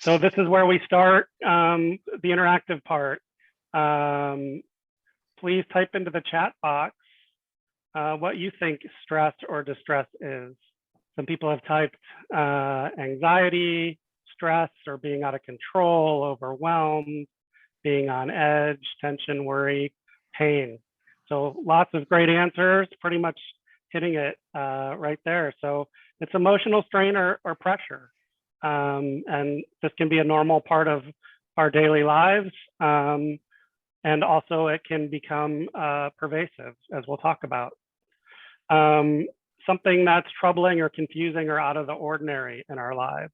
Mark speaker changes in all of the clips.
Speaker 1: So this is where we start the interactive part. Please type into the chat box what you think stress or distress is. Some people have typed anxiety, stress, or being out of control, overwhelmed, being on edge, tension, worry, pain. So lots of great answers, pretty much hitting it right there. So it's emotional strain or pressure. And this can be a normal part of our daily lives. And also it can become pervasive, as we'll talk about. Something that's troubling or confusing or out of the ordinary in our lives.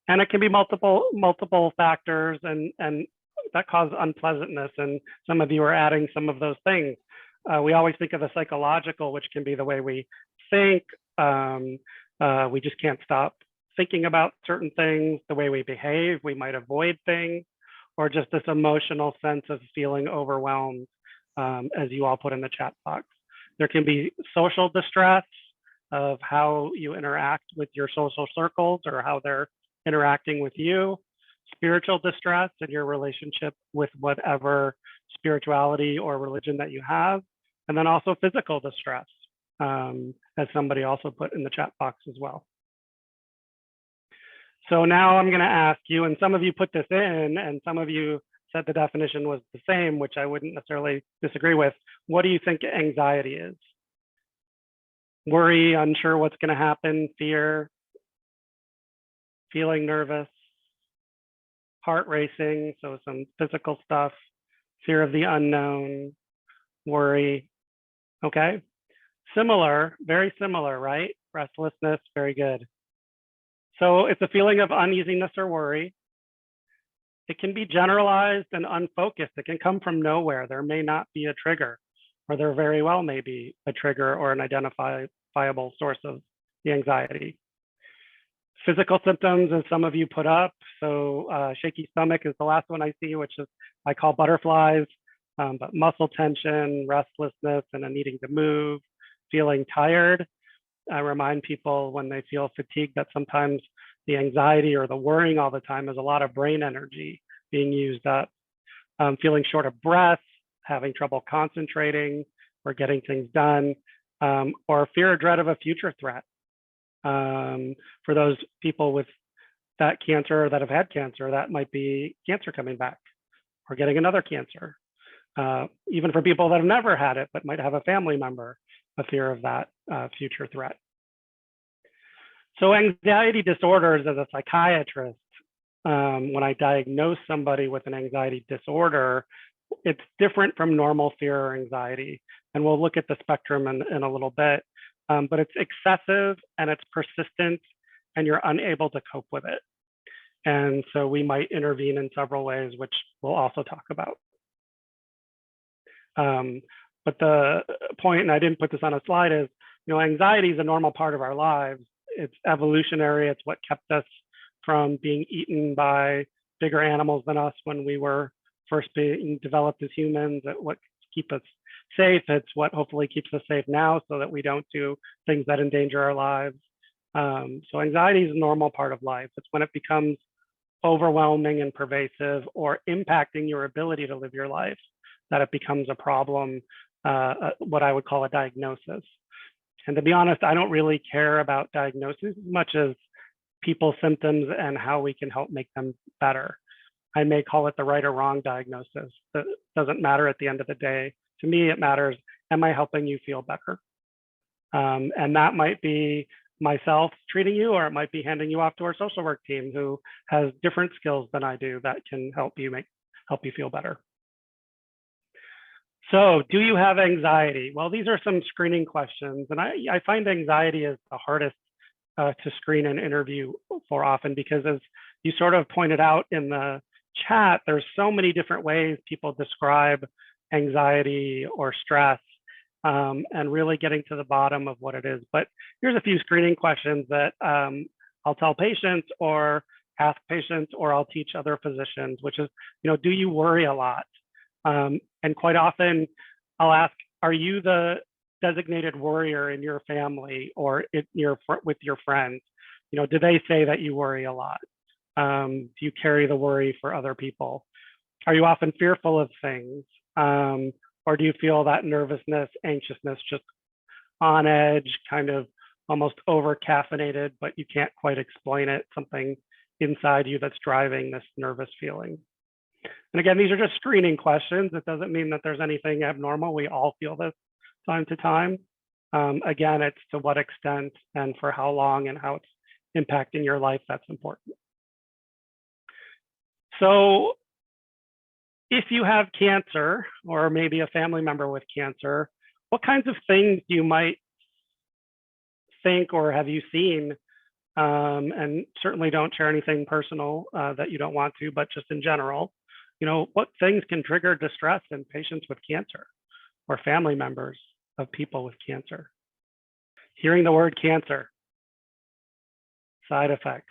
Speaker 1: And it can be multiple factors and that cause unpleasantness. And some of you are adding some of those things. We always think of the psychological, which can be the way we think. We just can't stop thinking about certain things, the way we behave, we might avoid things, or just this emotional sense of feeling overwhelmed, as you all put in the chat box. There can be social distress of how you interact with your social circles or how they're interacting with you, spiritual distress in your relationship with whatever spirituality or religion that you have, and then also physical distress, as somebody also put in the chat box as well. So now I'm going to ask you, and some of you put this in, and some of you said the definition was the same, which I wouldn't necessarily disagree with. What do you think anxiety is? Worry, unsure what's going to happen, fear, feeling nervous, heart racing, so some physical stuff, fear of the unknown, worry. Okay, similar, very similar, right? Restlessness, very good. So it's a feeling of uneasiness or worry. It can be generalized and unfocused. It can come from nowhere. There may not be a trigger, or there very well may be a trigger or an identifiable source of the anxiety. Physical symptoms, as some of you put up. So shaky stomach is the last one I see, which is I call butterflies, but muscle tension, restlessness, and a needing to move, feeling tired. I remind people when they feel fatigued that sometimes the anxiety or the worrying all the time is a lot of brain energy being used up. Feeling short of breath, having trouble concentrating or getting things done, or fear or dread of a future threat. For those people with that cancer or that have had cancer, that might be cancer coming back or getting another cancer. Even for people that have never had it, but might have a family member, a fear of that future threat. So anxiety disorders, as a psychiatrist, when I diagnose somebody with an anxiety disorder, it's different from normal fear or anxiety. And we'll look at the spectrum in a little bit, but it's excessive and it's persistent and you're unable to cope with it. And so we might intervene in several ways, which we'll also talk about. But the point, and I didn't put this on a slide, is, anxiety is a normal part of our lives. It's evolutionary. It's what kept us from being eaten by bigger animals than us when we were first being developed as humans. It's what keeps us safe. It's what hopefully keeps us safe now so that we don't do things that endanger our lives. So anxiety is a normal part of life. It's when it becomes overwhelming and pervasive or impacting your ability to live your life that it becomes a problem, what I would call a diagnosis. And to be honest, I don't really care about diagnoses as much as people's symptoms and how we can help make them better. I may call it the right or wrong diagnosis. It doesn't matter at the end of the day. To me, it matters, am I helping you feel better? And that might be myself treating you, or it might be handing you off to our social work team who has different skills than I do that can help you feel better. So do you have anxiety? Well, these are some screening questions. And I find anxiety is the hardest to screen and interview for often, because as you sort of pointed out in the chat, there's so many different ways people describe anxiety or stress, and really getting to the bottom of what it is. But here's a few screening questions that I'll tell patients or ask patients, or I'll teach other physicians, which is, do you worry a lot? And quite often I'll ask, are you the designated worrier in your family or with your friends? Do they say that you worry a lot? Do you carry the worry for other people? Are you often fearful of things? Or do you feel that nervousness, anxiousness, just on edge, kind of almost over caffeinated, but you can't quite explain it, something inside you that's driving this nervous feeling? And again, these are just screening questions. It doesn't mean that there's anything abnormal. We all feel this time to time. Again, it's to what extent and for how long and how it's impacting your life that's important. So if you have cancer or maybe a family member with cancer, what kinds of things you might think or have you seen? And certainly don't share anything personal that you don't want to, but just in general, what things can trigger distress in patients with cancer or family members of people with cancer? Hearing the word cancer, side effects,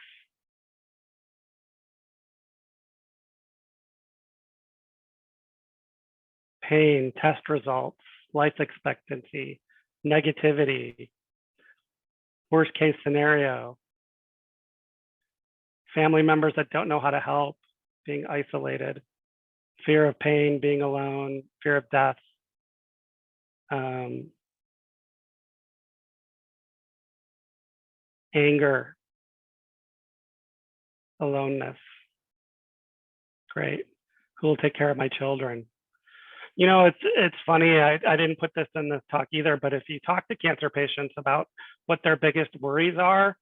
Speaker 1: pain, test results, life expectancy, negativity, worst case scenario, family members that don't know how to help, being isolated, fear of pain, being alone, fear of death, anger, aloneness. Great. Who will take care of my children? It's funny. I didn't put this in this talk either, but if you talk to cancer patients about what their biggest worries are,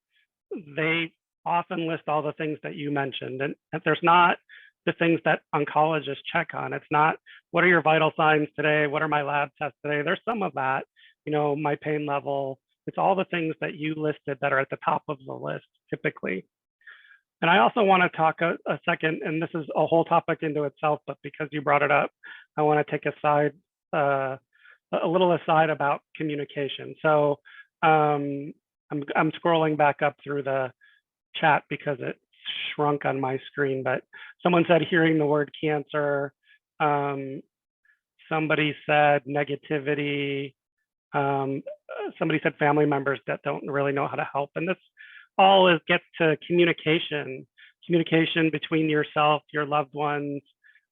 Speaker 1: they often list all the things that you mentioned. And there's not the things that oncologists check on. It's not, what are your vital signs today? What are my lab tests today? There's some of that, my pain level. It's all the things that you listed that are at the top of the list typically. And I also want to talk a second, and this is a whole topic into itself, but because you brought it up, I want to take a little aside about communication. So I'm scrolling back up through the chat because it shrunk on my screen, but someone said hearing the word cancer. Somebody said negativity. Somebody said family members that don't really know how to help. And this all gets to communication between yourself, your loved ones,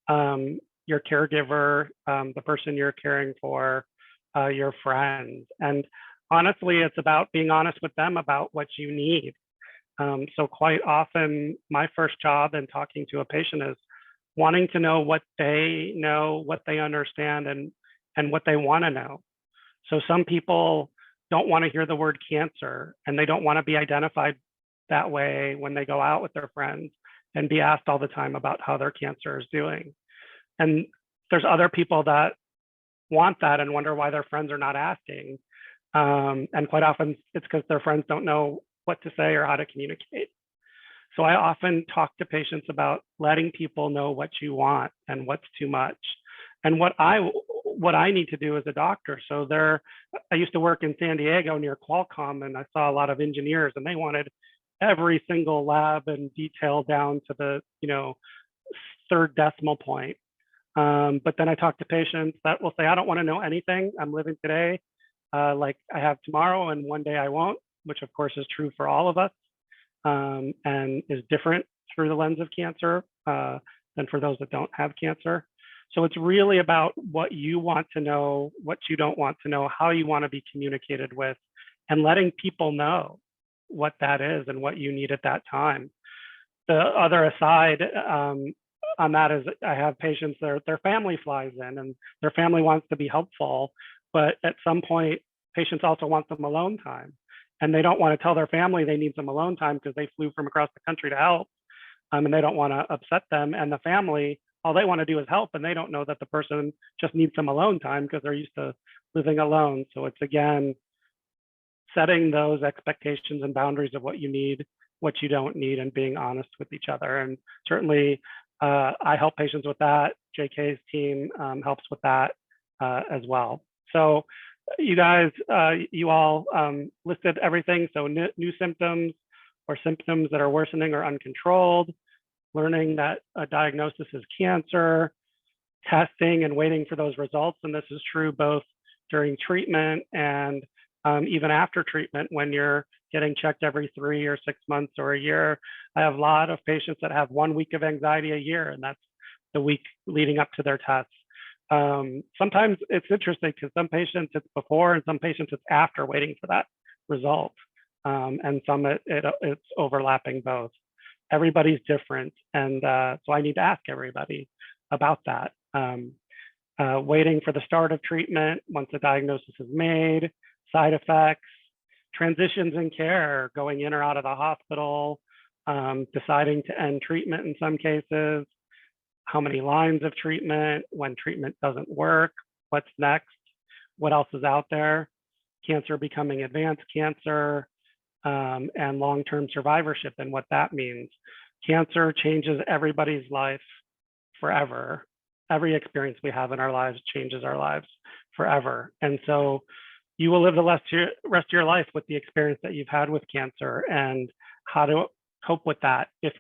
Speaker 1: your caregiver, the person you're caring for, your friends. And honestly, it's about being honest with them about what you need. So quite often, my first job in talking to a patient is wanting to know what they know, what they understand, and what they want to know. So some people don't want to hear the word cancer, and they don't want to be identified that way when they go out with their friends and be asked all the time about how their cancer is doing. And there's other people that want that and wonder why their friends are not asking. And quite often it's because their friends don't know what to say or how to communicate. So I often talk to patients about letting people know what you want and what's too much and what I need to do as a doctor. So I used to work in San Diego near Qualcomm, and I saw a lot of engineers, and they wanted every single lab and detail down to the third decimal point. But then I talk to patients that will say, I don't want to know anything. I'm living today like I have tomorrow, and one day I won't, which of course is true for all of us, and is different through the lens of cancer than for those that don't have cancer. So it's really about what you want to know, what you don't want to know, how you want to be communicated with, and letting people know what that is and what you need at that time. The other aside on that is I have patients, their family flies in and their family wants to be helpful, but at some point, patients also want some alone time. And they don't want to tell their family they need some alone time because they flew from across the country to help, and they don't want to upset them. And the family, all they want to do is help, and they don't know that the person just needs some alone time because they're used to living alone. So it's, again, setting those expectations and boundaries of what you need, what you don't need, and being honest with each other. And certainly I help patients with that. JK's team helps with that as well. So you guys, you all listed everything. So new symptoms or symptoms that are worsening or uncontrolled, learning that a diagnosis is cancer, testing and waiting for those results. And this is true both during treatment and even after treatment when you're getting checked every 3 or 6 months or a year. I have a lot of patients that have 1 week of anxiety a year, and that's the week leading up to their tests. Sometimes it's interesting because some patients it's before and some patients it's after waiting for that result. And some it's overlapping both. Everybody's different. And so I need to ask everybody about that. Waiting for the start of treatment once a diagnosis is made, side effects, transitions in care, going in or out of the hospital, deciding to end treatment in some cases, how many lines of treatment, when treatment doesn't work, what's next, what else is out there, cancer becoming advanced cancer, and long-term survivorship and what that means. Cancer changes everybody's life forever. Every experience we have in our lives changes our lives forever. And so you will live the rest of your life with the experience that you've had with cancer and how to cope with that if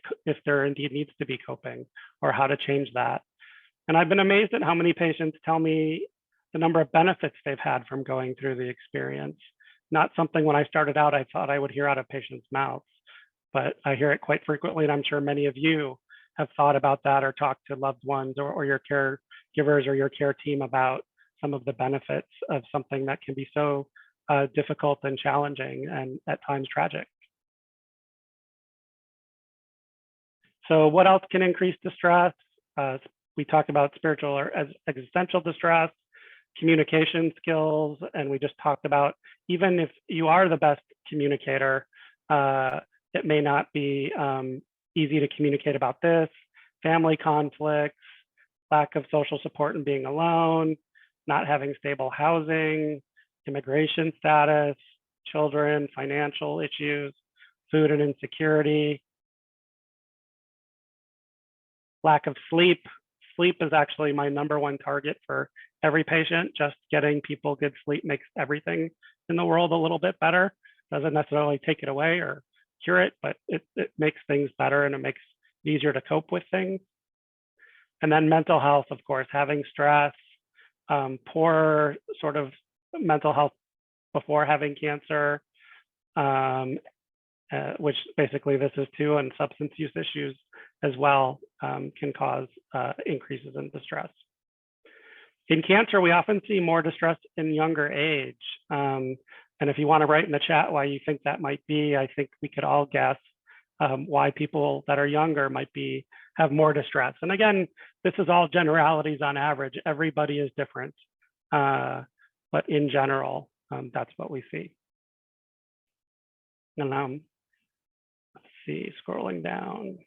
Speaker 1: there indeed needs to be coping, or how to change that. And I've been amazed at how many patients tell me the number of benefits they've had from going through the experience. Not something when I started out I thought I would hear out of patients' mouths, but I hear it quite frequently, and I'm sure many of you have thought about that or talked to loved ones or your caregivers or your care team about some of the benefits of something that can be so difficult and challenging and at times tragic. So what else can increase distress? We talked about spiritual or existential distress, communication skills, and we just talked about even if you are the best communicator, it may not be easy to communicate about this, family conflicts, lack of social support and being alone, not having stable housing, immigration status, children, financial issues, food and insecurity, lack of sleep. Sleep is actually my #1 target for every patient. Just getting people good sleep makes everything in the world a little bit better. Doesn't necessarily take it away or cure it, but it makes things better and it makes it easier to cope with things. And then mental health, of course, having stress, poor sort of mental health before having cancer, which basically this is too, and substance use issues as well can cause increases in distress. In cancer, we often see more distress in younger age. And if you want to write in the chat why you think that might be, I think we could all guess why people that are younger might have more distress. And again, this is all generalities on average. Everybody is different. But in general, that's what we see. And let's see, scrolling down.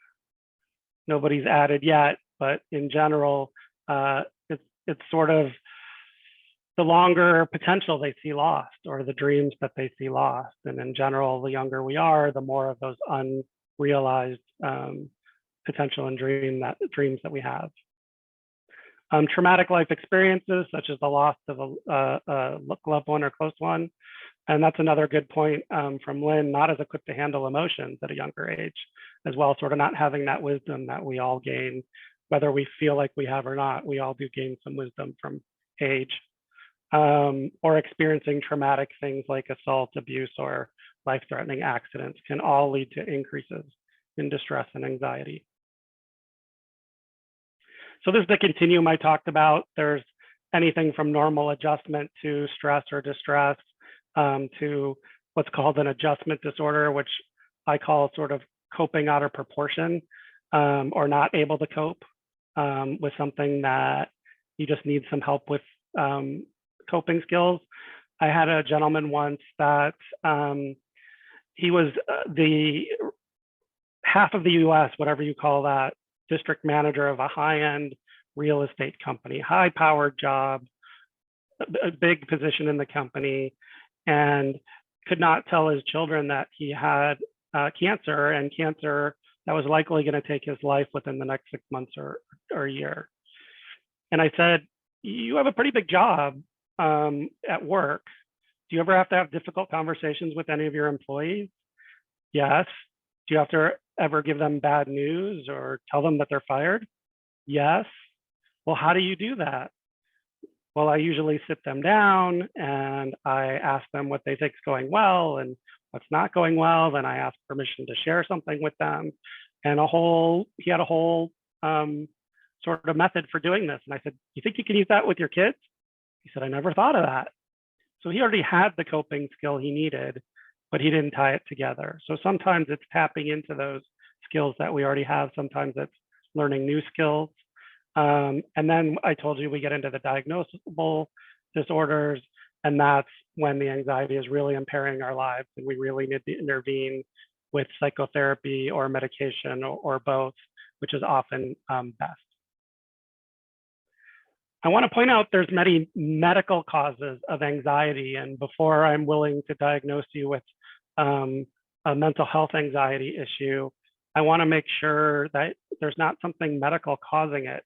Speaker 1: Nobody's added yet, but in general, it's sort of the longer potential they see lost or the dreams that they see lost. And in general, the younger we are, the more of those unrealized potential and dreams that we have. Traumatic life experiences, such as the loss of a loved one or close one. And that's another good point from Lynn, not as equipped to handle emotions at a younger age as well, sort of not having that wisdom that we all gain, whether we feel like we have or not, we all do gain some wisdom from age. Or experiencing traumatic things like assault, abuse, or life-threatening accidents can all lead to increases in distress and anxiety. So this is the continuum I talked about. There's anything from normal adjustment to stress or distress to what's called an adjustment disorder, which I call sort of coping out of proportion or not able to cope with something that you just need some help with coping skills. I had a gentleman once that he was the half of the US, whatever you call that, district manager of a high-end real estate company, high-powered job, a big position in the company, and could not tell his children that he had cancer, and cancer that was likely going to take his life within the next 6 months or a year. And I said, you have a pretty big job at work. Do you ever have to have difficult conversations with any of your employees? Yes. Do you have to ever give them bad news or tell them that they're fired? Yes. Well, how do you do that? Well, I usually sit them down and I ask them what they think is going well and what's not going well. Then I asked permission to share something with them, and he had a whole sort of method for doing this. And I said, you think you can use that with your kids? He said, I never thought of that. So he already had the coping skill he needed, but he didn't tie it together. So sometimes it's tapping into those skills that we already have. Sometimes it's learning new skills. And then I told you we get into the diagnosable disorders, and that's when the anxiety is really impairing our lives and we really need to intervene with psychotherapy or medication or both, which is often best. I want to point out there's many medical causes of anxiety, and before I'm willing to diagnose you with a mental health anxiety issue, I want to make sure that there's not something medical causing it.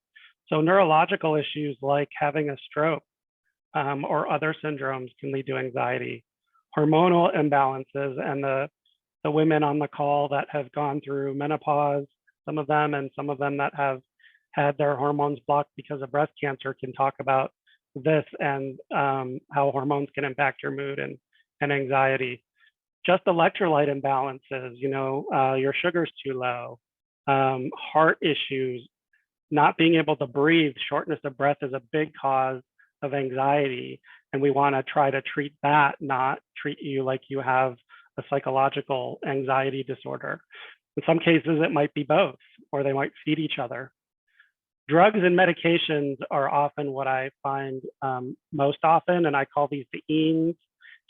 Speaker 1: So neurological issues like having a stroke or other syndromes can lead to anxiety. Hormonal imbalances, and the women on the call that have gone through menopause, some of them, and some of them that have had their hormones blocked because of breast cancer can talk about this and how hormones can impact your mood and anxiety. Just electrolyte imbalances, your sugar's too low, heart issues, not being able to breathe, shortness of breath is a big cause of anxiety. And we want to try to treat that, not treat you like you have a psychological anxiety disorder. In some cases, it might be both, or they might feed each other. Drugs and medications are often what I find most often, and I call these the EANs: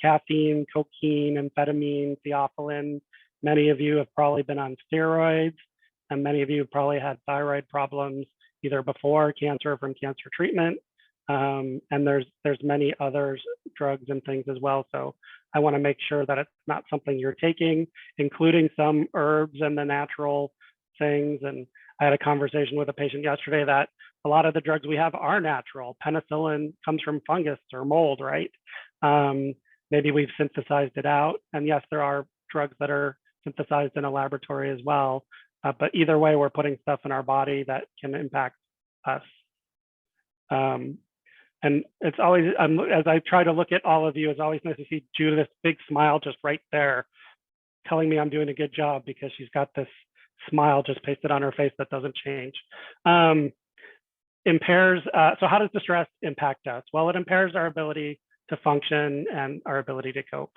Speaker 1: caffeine, cocaine, amphetamine, theophylline. Many of you have probably been on steroids, and many of you have probably had thyroid problems either before cancer or from cancer treatment. And there's many other drugs and things as well. So I want to make sure that it's not something you're taking, including some herbs and the natural things. And I had a conversation with a patient yesterday that a lot of the drugs we have are natural. Penicillin comes from fungus or mold, right? Maybe we've synthesized it out. And yes, there are drugs that are synthesized in a laboratory as well. But either way, we're putting stuff in our body that can impact us. And it's always, as I try to look at all of you, it's always nice to see Judith's big smile just right there, telling me I'm doing a good job because she's got this smile just pasted on her face that doesn't change. Impairs, so how does the stress impact us? Well, it impairs our ability to function and our ability to cope.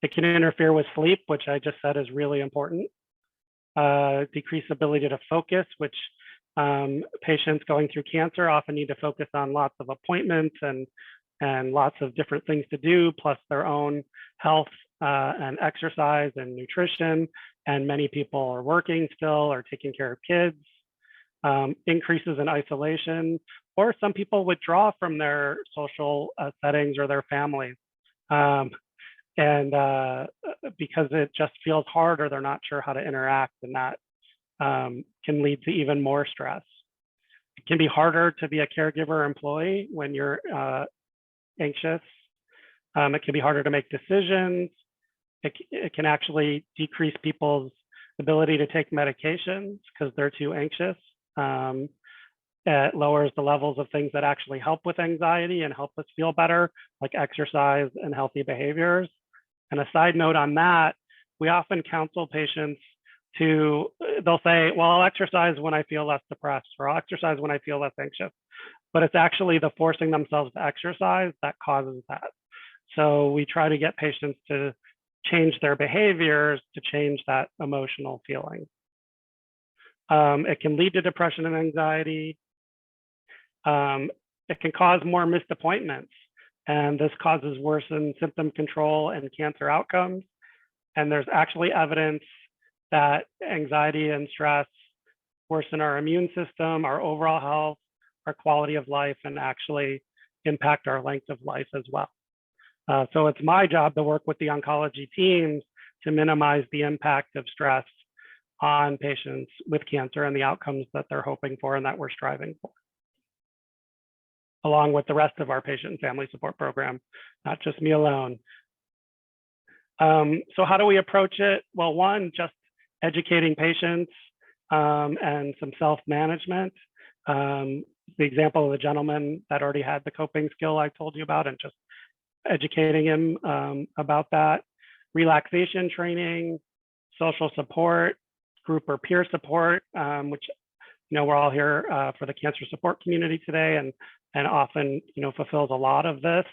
Speaker 1: It can interfere with sleep, which I just said is really important. Decrease ability to focus, which patients going through cancer often need to focus on lots of appointments and lots of different things to do, plus their own health and exercise and nutrition. And many people are working still or taking care of kids. Increases in isolation, or some people withdraw from their social settings or their families. Because it just feels hard or they're not sure how to interact, and that can lead to even more stress. It can be harder to be a caregiver or employee when you're anxious. It can be harder to make decisions. It can actually decrease people's ability to take medications because they're too anxious. It lowers the levels of things that actually help with anxiety and help us feel better, like exercise and healthy behaviors. And a side note on that, we often counsel patients they'll say, well, I'll exercise when I feel less depressed, or I'll exercise when I feel less anxious. But it's actually the forcing themselves to exercise that causes that. So we try to get patients to change their behaviors to change that emotional feeling. It can lead to depression and anxiety. It can cause more missed appointments, and this causes worsened symptom control and cancer outcomes. And there's actually evidence that anxiety and stress worsen our immune system, our overall health, our quality of life, and actually impact our length of life as well. So it's my job to work with the oncology teams to minimize the impact of stress on patients with cancer and the outcomes that they're hoping for and that we're striving for, along with the rest of our patient and family support program, not just me alone. So how do we approach it? Well, one, just educating patients and some self-management. The example of the gentleman that already had the coping skill I told you about, and just educating him about that. relaxation training, social support, group or peer support, which we're all here for the cancer support community today, and often fulfills a lot of this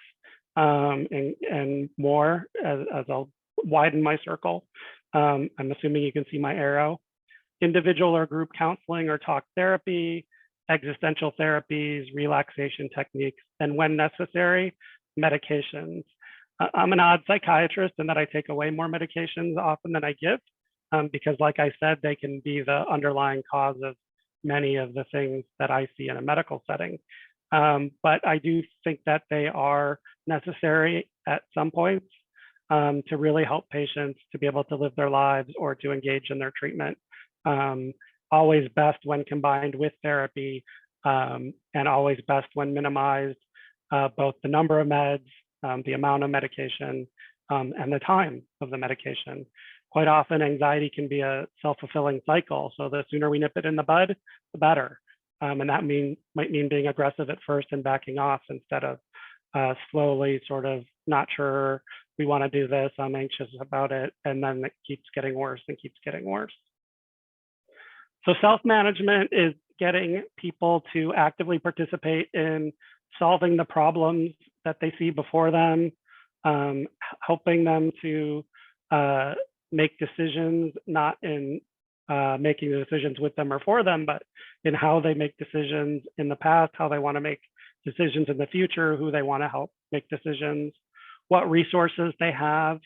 Speaker 1: and more as I'll widen my circle. I'm assuming you can see my arrow. Individual or group counseling or talk therapy, existential therapies, relaxation techniques, and when necessary, medications. I'm an odd psychiatrist in that I take away more medications often than I give, because like I said, they can be the underlying cause of many of the things that I see in a medical setting. But I do think that they are necessary at some points to really help patients to be able to live their lives or to engage in their treatment. Always best when combined with therapy, and always best when minimized, both the number of meds, the amount of medication, and the time of the medication. Quite often, anxiety can be a self-fulfilling cycle. So the sooner we nip it in the bud, the better. And that might mean being aggressive at first and backing off instead of slowly sort of not sure we want to do this, I'm anxious about it, and then it keeps getting worse and keeps getting worse. So self-management is getting people to actively participate in solving the problems that they see before them, helping them to make decisions, not in making the decisions with them or for them, but in how they make decisions in the past, how they want to make decisions in the future, who they want to help make decisions, what resources they have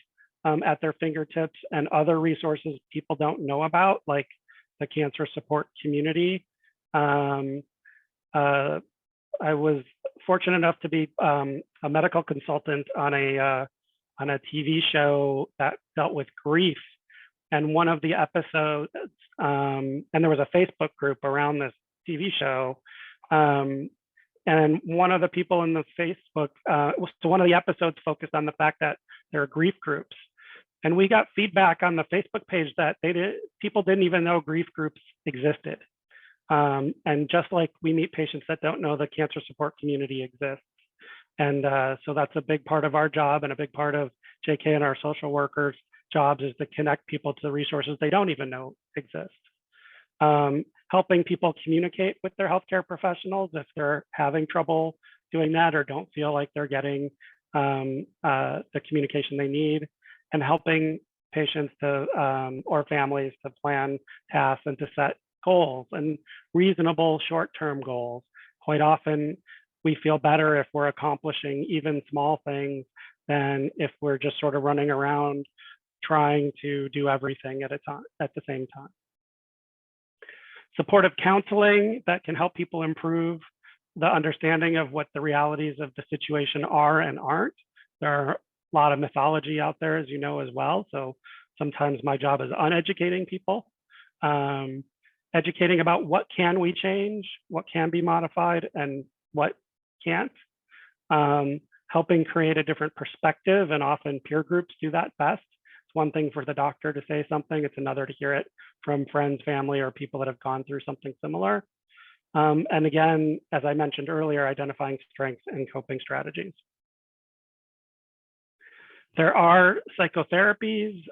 Speaker 1: at their fingertips, and other resources people don't know about, like the cancer support community. I was fortunate enough to be a medical consultant on a TV show that dealt with grief. And one of the episodes, and there was a Facebook group around this TV show. And one of the people in the Facebook, so one of the episodes focused on the fact that there are grief groups. And we got feedback on the Facebook page that people didn't even know grief groups existed. And just like we meet patients that don't know the cancer support community exists. And so that's a big part of our job, and a big part of JK and our social workers' jobs is to connect people to resources they don't even know exist. Helping people communicate with their healthcare professionals if they're having trouble doing that or don't feel like they're getting the communication they need, and helping patients to or families to plan tasks and to set goals and reasonable short-term goals. Quite often, we feel better if we're accomplishing even small things than if we're just sort of running around trying to do everything at the same time. Supportive counseling that can help people improve the understanding of what the realities of the situation are and aren't. There are a lot of mythology out there, as you know, as well. So sometimes my job is uneducating people, educating about what can we change, what can be modified, and what can't. Helping create a different perspective, and often peer groups do that best. It's one thing for the doctor to say something, it's another to hear it from friends, family, or people that have gone through something similar. And again, as I mentioned earlier, identifying strengths and coping strategies. There are psychotherapies.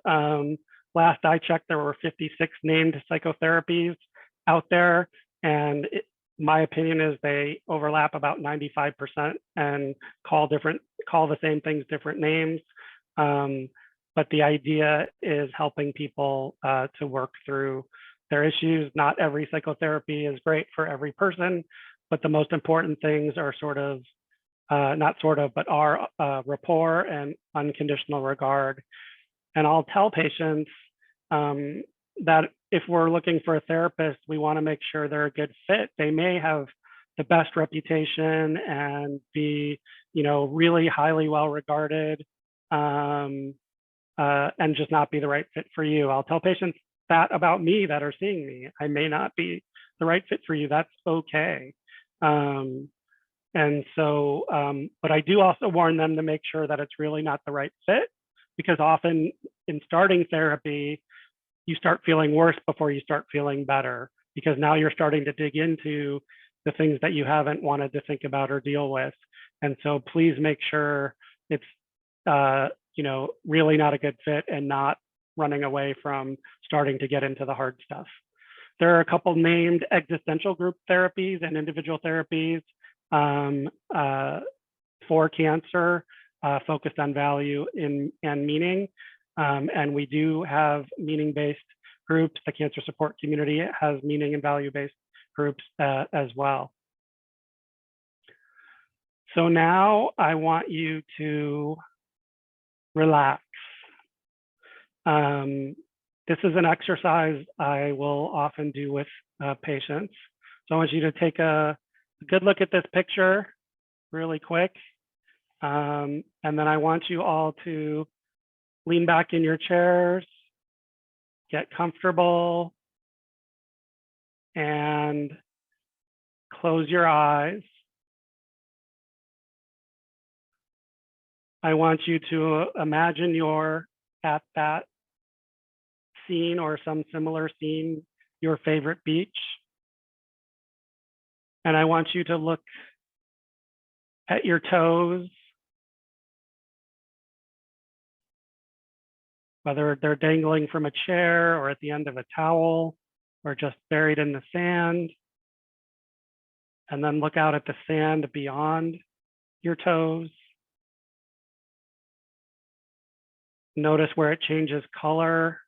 Speaker 1: Last I checked, there were 56 named psychotherapies out there, and my opinion is they overlap about 95% and call the same things different names. But the idea is helping people to work through their issues. Not every psychotherapy is great for every person, but the most important things are are rapport and unconditional regard. And I'll tell patients that if we're looking for a therapist, we want to make sure they're a good fit. They may have the best reputation and be, really highly well regarded, and just not be the right fit for you. I'll tell patients that about me that are seeing me. I may not be the right fit for you. That's okay. And so, but I do also warn them to make sure that it's really not the right fit, because often in starting therapy, you start feeling worse before you start feeling better, because now you're starting to dig into the things that you haven't wanted to think about or deal with. And so please make sure it's really not a good fit and not running away from starting to get into the hard stuff. There are a couple named existential group therapies and individual therapies for cancer focused on value and meaning. And we do have meaning-based groups. The cancer support community has meaning and value-based groups as well. So now I want you to relax. This is an exercise I will often do with patients. So I want you to take a good look at this picture really quick. And then I want you all to lean back in your chairs, get comfortable, and close your eyes. I want you to imagine you're at that scene or some similar scene, your favorite beach. And I want you to look at your toes, whether they're dangling from a chair or at the end of a towel or just buried in the sand. And then look out at the sand beyond your toes. Notice where it changes color,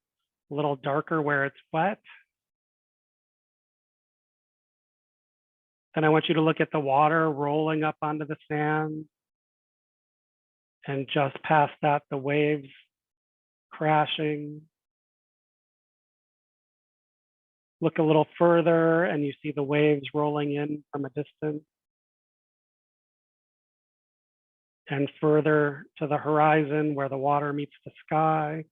Speaker 1: a little darker where it's wet. Then I want you to look at the water rolling up onto the sand. And just past that, the waves crashing. Look a little further and you see the waves rolling in from a distance. And further to the horizon where the water meets the sky.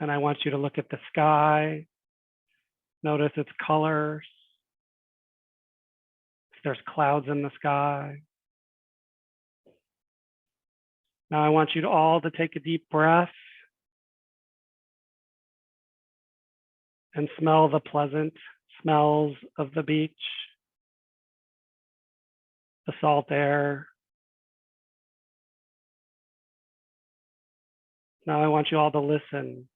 Speaker 1: And I want you to look at the sky. Notice its colors. If there's clouds in the sky. Now I want you to all to take a deep breath and smell the pleasant smells of the beach, the salt air. Now I want you all to listen.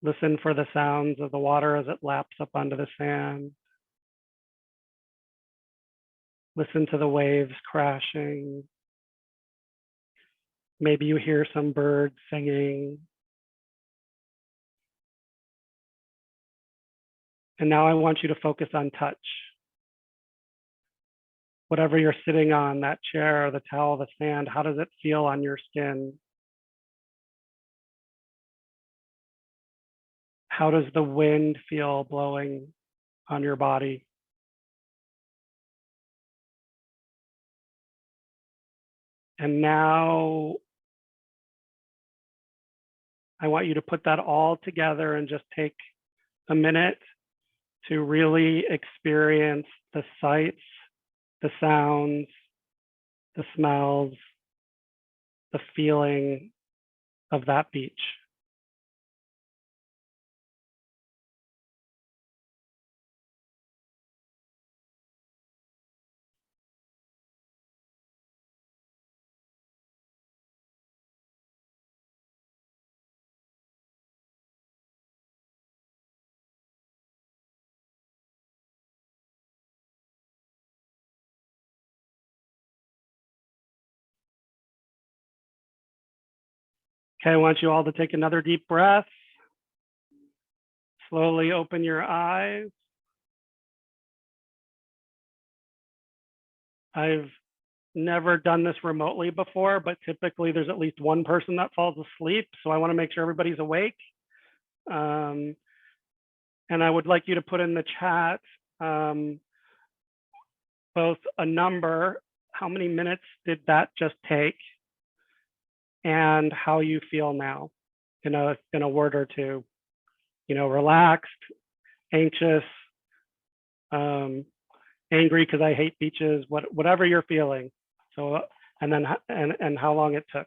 Speaker 1: Listen for the sounds of the water as it laps up onto the sand. Listen to the waves crashing. Maybe you hear some birds singing. And now I want you to focus on touch. Whatever you're sitting on, that chair, or the towel, the sand, how does it feel on your skin? How does the wind feel blowing on your body? And now I want you to put that all together and just take a minute to really experience the sights, the sounds, the smells, the feeling of that beach. Okay, I want you all to take another deep breath. Slowly open your eyes. I've never done this remotely before, but typically there's at least one person that falls asleep. So I want to make sure everybody's awake. And I would like you to put in the chat both a number, how many minutes did that just take, and how you feel now in a word or two. Relaxed, anxious, angry because I hate beaches, whatever you're feeling. So, and then and how long it took.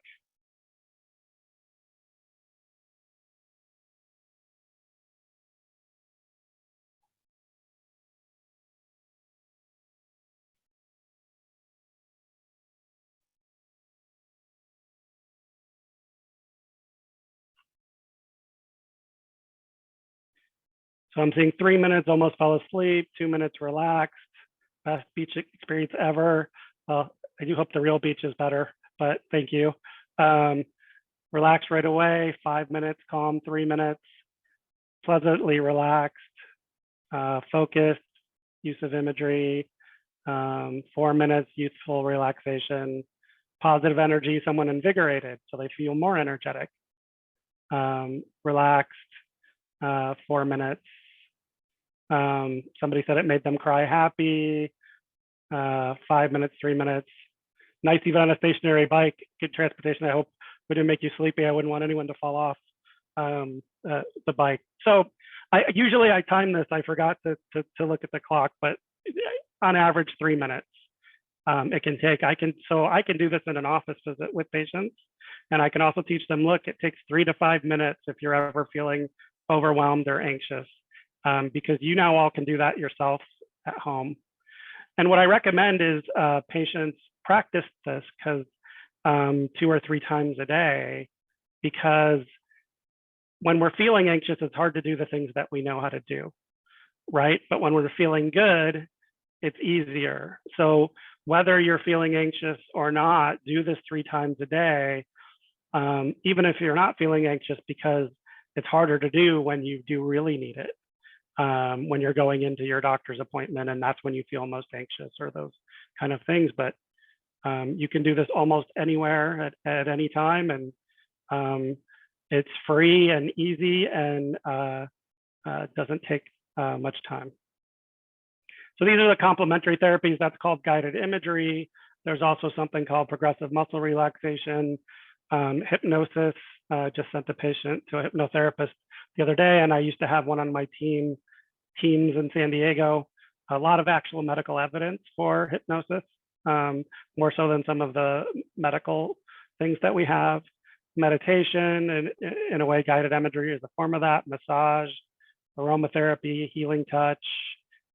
Speaker 1: So I'm seeing 3 minutes, almost fell asleep, 2 minutes relaxed, best beach experience ever. I do hope the real beach is better, but thank you. Relax right away, 5 minutes, calm, 3 minutes, pleasantly relaxed, focused, use of imagery, 4 minutes, youthful relaxation, positive energy, someone invigorated, so they feel more energetic. Relaxed, 4 minutes. Somebody said it made them cry happy, 5 minutes, 3 minutes. Nice even on a stationary bike, good transportation. I hope we didn't make you sleepy. I wouldn't want anyone to fall off the bike. So usually I time this. I forgot to look at the clock, but on average 3 minutes it can take. I can do this in an office visit with patients, and I can also teach them, look, it takes 3 to 5 minutes if you're ever feeling overwhelmed or anxious, because you now all can do that yourself at home. And what I recommend is patients practice this 2 or 3 times a day, because when we're feeling anxious, it's hard to do the things that we know how to do, right? But when we're feeling good, it's easier. So whether you're feeling anxious or not, do this 3 times a day, even if you're not feeling anxious, because it's harder to do when you do really need it, when you're going into your doctor's appointment, and that's when you feel most anxious or those kind of things. But you can do this almost anywhere at any time, and it's free and easy, and doesn't take much time. So these are the complementary therapies. That's called guided imagery. There's also something called progressive muscle relaxation, hypnosis. Just sent a patient to a hypnotherapist the other day, and I used to have one on my teams in San Diego. A lot of actual medical evidence for hypnosis, more so than some of the medical things that we have. Meditation, and in a way, guided imagery is a form of that. Massage, aromatherapy, healing touch,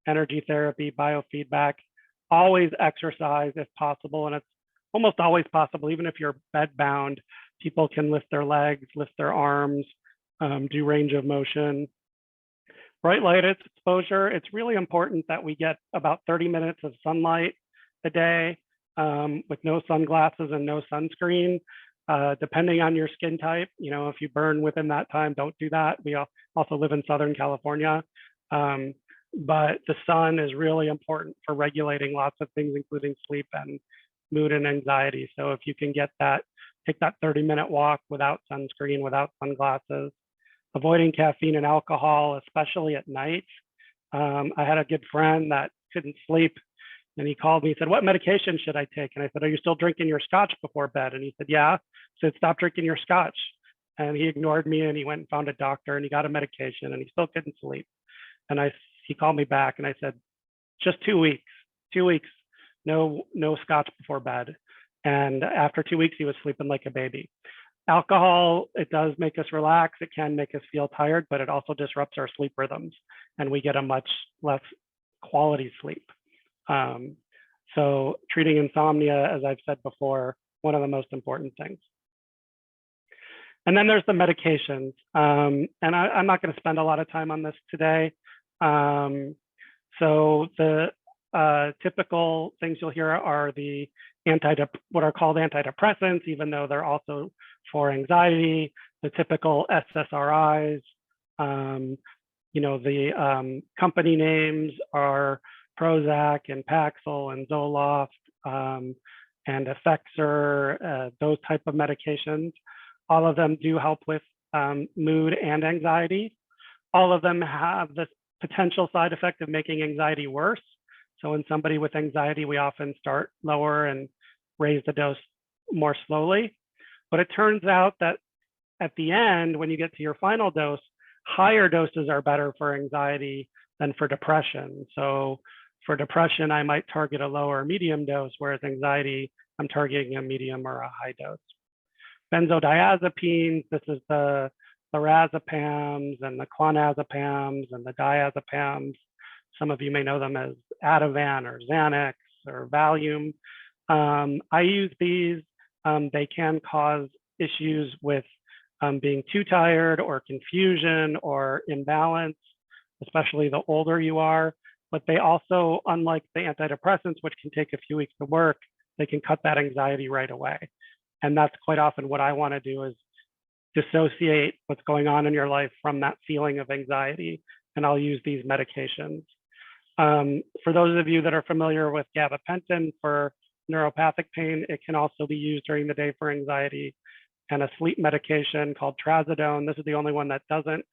Speaker 1: energy therapy, biofeedback. Always exercise if possible, and it's almost always possible, even if you're bedbound. People can lift their legs, lift their arms, do range of motion. Bright light exposure. It's really important that we get about 30 minutes of sunlight a day, with no sunglasses and no sunscreen. Depending on your skin type, if you burn within that time, don't do that. We also live in Southern California, but the sun is really important for regulating lots of things, including sleep and mood and anxiety. So if you can get that, take that 30-minute walk without sunscreen, without sunglasses, avoiding caffeine and alcohol, especially at night. I had a good friend that couldn't sleep, and he called me and said, what medication should I take? And I said, are you still drinking your scotch before bed? And he said, yeah. I said, stop drinking your scotch. And he ignored me, and he went and found a doctor, and he got a medication, and he still couldn't sleep. And he called me back, and I said, just 2 weeks, no scotch before bed. And after 2 weeks, he was sleeping like a baby. Alcohol, it does make us relax. It can make us feel tired, but it also disrupts our sleep rhythms, and we get a much less quality sleep. So treating insomnia, as I've said before, one of the most important things. And then there's the medications. And I'm not going to spend a lot of time on this today. So the typical things you'll hear are the what are called antidepressants, even though they're also for anxiety. The typical SSRIs. The company names are Prozac and Paxil and Zoloft and Effexor, those type of medications. All of them do help with mood and anxiety. All of them have this potential side effect of making anxiety worse. So in somebody with anxiety, we often start lower and raise the dose more slowly. But it turns out that at the end, when you get to your final dose, higher doses are better for anxiety than for depression. So for depression, I might target a low or medium dose, whereas anxiety, I'm targeting a medium or a high dose. Benzodiazepines, this is the lorazepams and the clonazepams and the diazepams. Some of you may know them as Ativan or Xanax or Valium. I use these. They can cause issues with being too tired or confusion or imbalance. especially the older you are. But they also, unlike the antidepressants, which can take a few weeks to work, they can cut that anxiety right away. And that's quite often what I want to do, is dissociate what's going on in your life from that feeling of anxiety. And I'll use these medications. For those of you that are familiar with gabapentin for neuropathic pain, it can also be used during the day for anxiety, and a sleep medication called trazodone. This is the only one that doesn't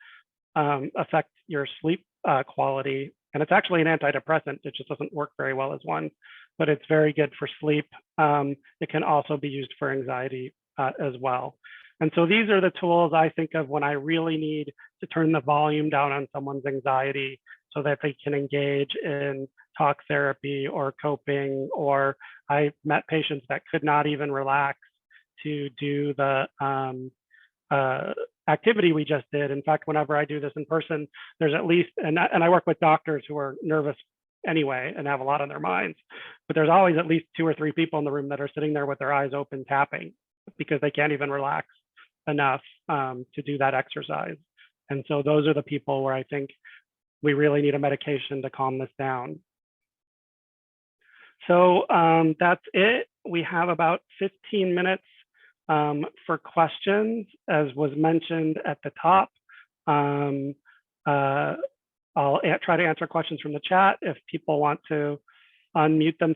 Speaker 1: affect your sleep quality. And it's actually an antidepressant. It just doesn't work very well as one, but it's very good for sleep. It can also be used for anxiety as well. And so these are the tools I think of when I really need to turn the volume down on someone's anxiety so that they can engage in talk therapy or coping. Or I met patients that could not even relax to do the activity we just did. In fact, whenever I do this in person, there's at least, and I work with doctors who are nervous anyway and have a lot on their minds, but there's always at least 2 or 3 people in the room that are sitting there with their eyes open tapping because they can't even relax enough to do that exercise. And so those are the people where I think we really need a medication to calm this down. So that's it. We have about 15 minutes for questions, as was mentioned at the top. I'll try to answer questions from the chat. If people want to unmute themselves